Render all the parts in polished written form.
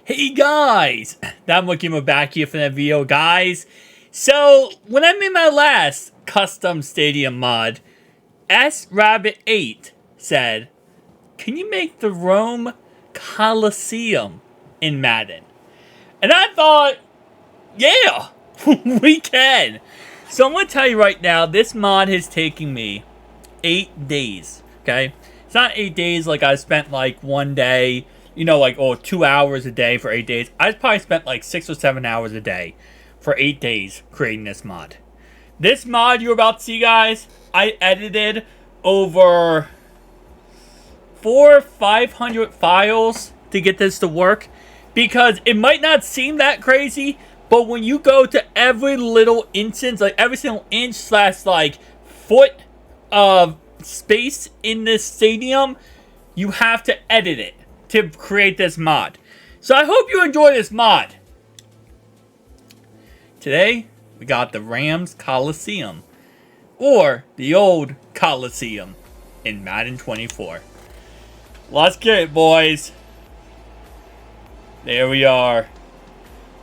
Hey guys, that Gamer back here for that video, guys. So when I made my last custom stadium mod, S-Rabbit8 said, "Can you make the Rome Colosseum in Madden?" And I thought, yeah, we can. So I'm gonna tell you right now, this mod has taken me 8 days. Okay, it's not 8 days like I spent like one day. Like, 2 hours a day for 8 days. I probably spent like 6 or 7 hours a day for 8 days creating this mod. This mod you're about to see, guys, I edited over 400 or 500 files to get this to work. Because it might not seem that crazy, but when you go to every little instance, like every single inch slash like foot of space in this stadium, you have to edit it to create this mod. So I hope you enjoy this mod. Today, we got the Rams Colosseum, or the old Colosseum in Madden 24. Let's get it, boys. There we are.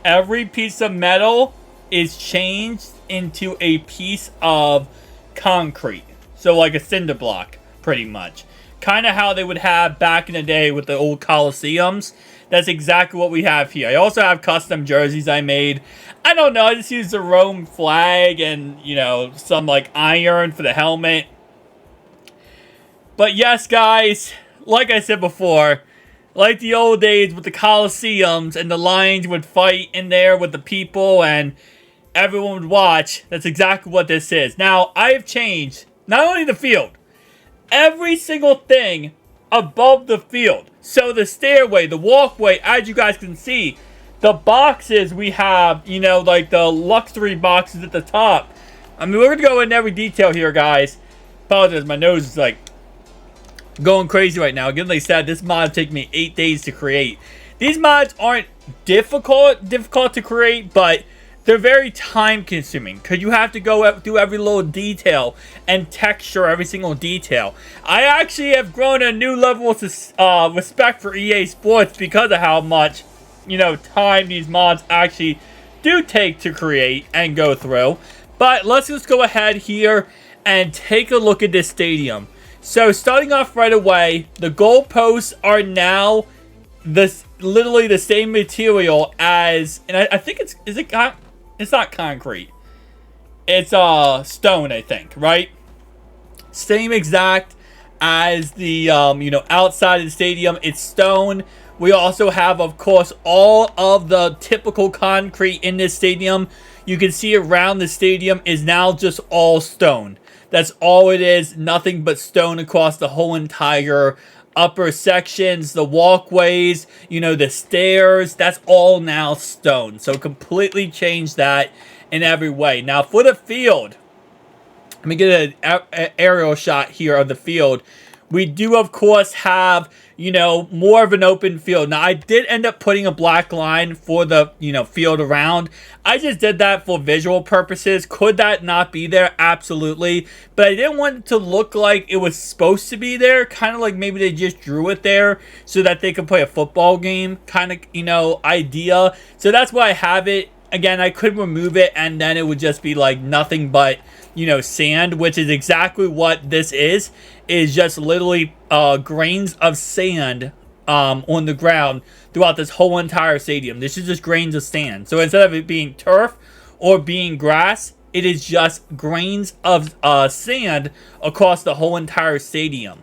Every piece of metal is changed into a piece of concrete. So like a cinder block, pretty much. Kind of how they would have back in the day with the old Colosseums. That's exactly what we have here. I also have custom jerseys I made. I don't know, I just used the Rome flag and, some like iron for the helmet. But yes, guys, like I said before, like the old days with the Colosseums and the Lions would fight in there with the people and everyone would watch, that's exactly what this is. Now, I've changed not only the field, every single thing above the field. So the stairway, the walkway, as you guys can see, the boxes we have, like the luxury boxes at the top. I mean, we're going to go into every detail here, guys. Apologize, my nose is like going crazy right now. Again, like I said, this mod took me 8 days to create. These mods aren't difficult to create, but they're very time consuming because you have to go through every little detail and texture every single detail. I actually have grown a new level of respect for EA Sports because of how much, time these mods actually do take to create and go through. But let's just go ahead here and take a look at this stadium. So starting off right away, the goalposts are now literally the same material as, and I think it's not concrete. It's stone, I think, right? Same exact as the outside of the stadium. It's stone. We also have, of course, all of the typical concrete in this stadium. You can see around the stadium is now just all stone. That's all it is. Nothing but stone across the whole entire upper sections, the walkways, the stairs, that's all now stone. So completely changed that in every way. Now for the field, let me get an aerial shot here of the field. We do, of course, have, more of an open field. Now, I did end up putting a black line for the, field around. I just did that for visual purposes. Could that not be there? Absolutely. But I didn't want it to look like it was supposed to be there. Kind of like maybe they just drew it there so that they could play a football game kind of, idea. So that's why I have it. Again, I could remove it and then it would just be like nothing but, sand, which is exactly what this is just literally grains of sand on the ground throughout this whole entire stadium. This is just grains of sand. So instead of it being turf or being grass, it is just grains of sand across the whole entire stadium.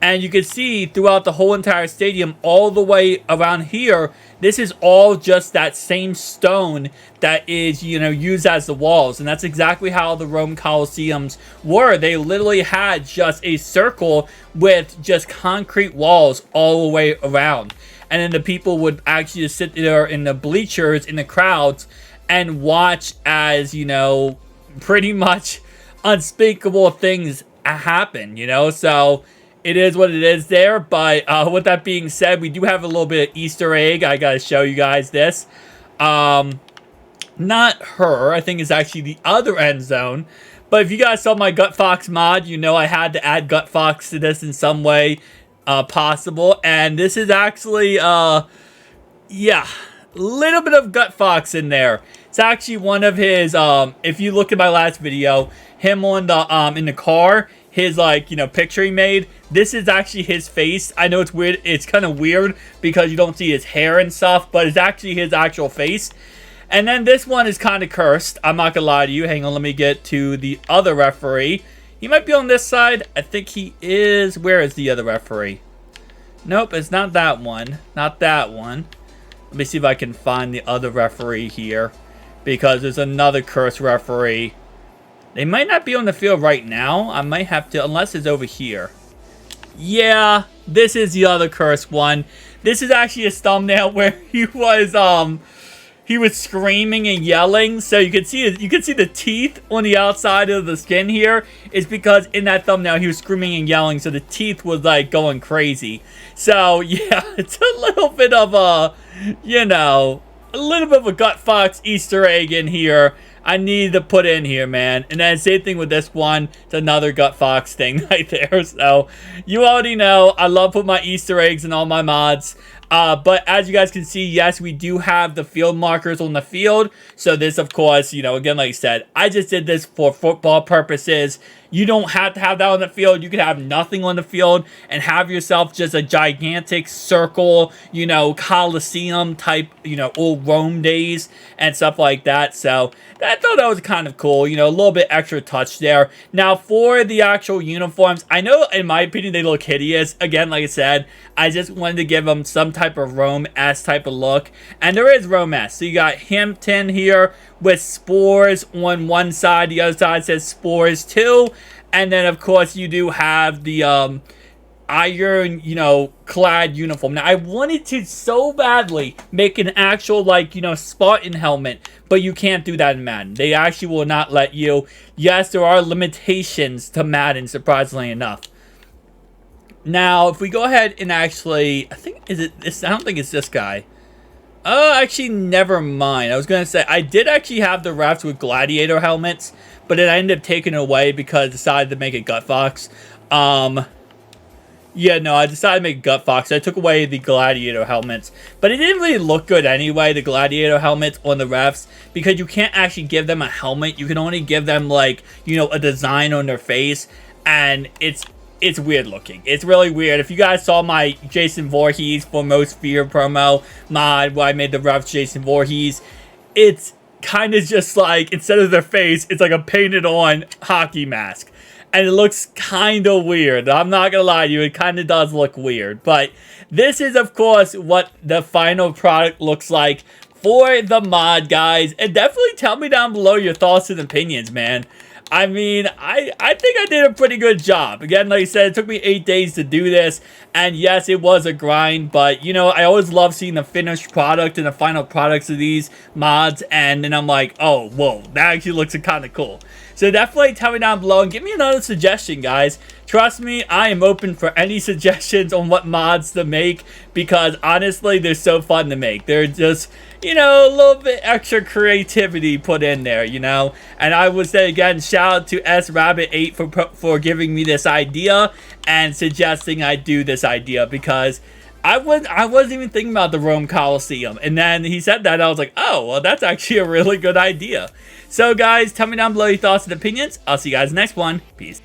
And you can see throughout the whole entire stadium, all the way around here, this is all just that same stone that is, used as the walls. And that's exactly how the Rome Colosseums were. They literally had just a circle with just concrete walls all the way around. And then the people would actually just sit there in the bleachers, in the crowds, and watch as, pretty much unspeakable things happen, So it is what it is there. But with that being said, we do have a little bit of Easter egg. I gotta show you guys this. Not her. I think it's actually the other end zone. But if you guys saw my Gut Fox mod, I had to add Gut Fox to this in some way possible. And this is actually Yeah, little bit of Gut Fox in there. It's actually one of his, if you look at my last video, him on the, in the car, his, like, you know, picture he made, this is actually his face. I know it's weird, it's kind of weird because you don't see his hair and stuff, but it's actually his actual face. And then this one is kind of cursed, I'm not gonna lie to you. Hang on, let me get to the other referee. He might be on this side. I think he is. Where is the other referee? Nope, it's not that one. Not that one. Let me see if I can find the other referee here, because there's another cursed referee. They might not be on the field right now. I might have to, unless it's over here. Yeah, this is the other cursed one. This is actually his thumbnail where he was screaming and yelling. So you can see the teeth on the outside of the skin here. Is because in that thumbnail he was screaming and yelling, so the teeth was like going crazy. So yeah, it's a little bit of a, you know, a little bit of a Gut Fox Easter egg in here. I need to put in here, man. And then same thing with this one. It's another Gut Fox thing right there. So you already know I love putting my Easter eggs in all my mods. But as you guys can see, yes, we do have the field markers on the field. So this, of course, you know, again, like I said, I just did this for football purposes. You don't have to have that on the field. You can have nothing on the field and have yourself just a gigantic circle, you know, Colosseum type, you know, old Rome days and stuff like that. So I thought that was kind of cool, you know, a little bit extra touch there. Now, for the actual uniforms, I know, in my opinion, they look hideous. Again, like I said, I just wanted to give them some type of Rome-esque type of look. And there is Rome-esque. So you got Hampton here with spores on one side. The other side says spores too. And then, of course, you do have the iron, you know, clad uniform. Now, I wanted to so badly make an actual, like, you know, Spartan helmet, but you can't do that in Madden. They actually will not let you. Yes, there are limitations to Madden, surprisingly enough. Now, if we go ahead and actually, I think, is it this? I don't think it's this guy. Actually, never mind. I was going to say, I did actually have the refs with gladiator helmets, but then I ended up taking it away because I decided to make it Gut Fox. Yeah, no, I decided to make Gut Fox. I took away the gladiator helmets, but it didn't really look good anyway, the gladiator helmets on the refs, because you can't actually give them a helmet. You can only give them, like, you know, a design on their face, and it's weird looking. It's really weird. If you guys saw my Jason Voorhees for Most Feared promo mod where I made the refs Jason Voorhees, it's kind of just like, instead of their face, it's like a painted on hockey mask. And it looks kind of weird. I'm not going to lie to you. It kind of does look weird. But this is, of course, what the final product looks like for the mod, guys. And definitely tell me down below your thoughts and opinions, man. I mean, I think I did a pretty good job. Again, like I said, it took me 8 days to do this. And yes, it was a grind. But, you know, I always love seeing the finished product and the final products of these mods. And then I'm like, oh, whoa, that actually looks kind of cool. So definitely tell me down below and give me another suggestion, guys. Trust me, I am open for any suggestions on what mods to make, because honestly, they're so fun to make. They're just, you know, a little bit extra creativity put in there, you know. And I would say again, shout out to srabbit8 for giving me this idea and suggesting I do this idea, because I wasn't even thinking about the Rome Colosseum. And then he said that, and I was like, oh, well, that's actually a really good idea. So, guys, tell me down below your thoughts and opinions. I'll see you guys next one. Peace.